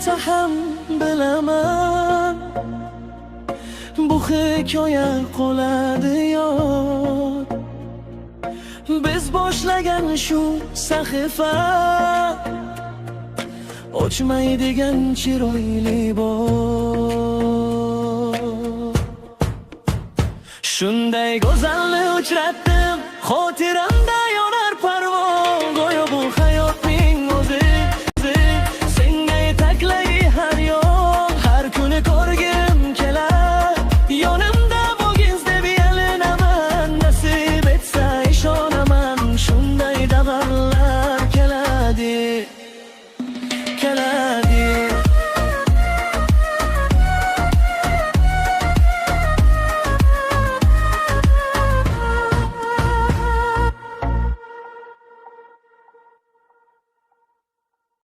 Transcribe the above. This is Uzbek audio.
albatta ham bilaman, bu hikoya qoladi yod. Biz boshlagan shu sahifa ochmaydigan chiroyli bob. Shunday go'zalni uchratdim xotiramda,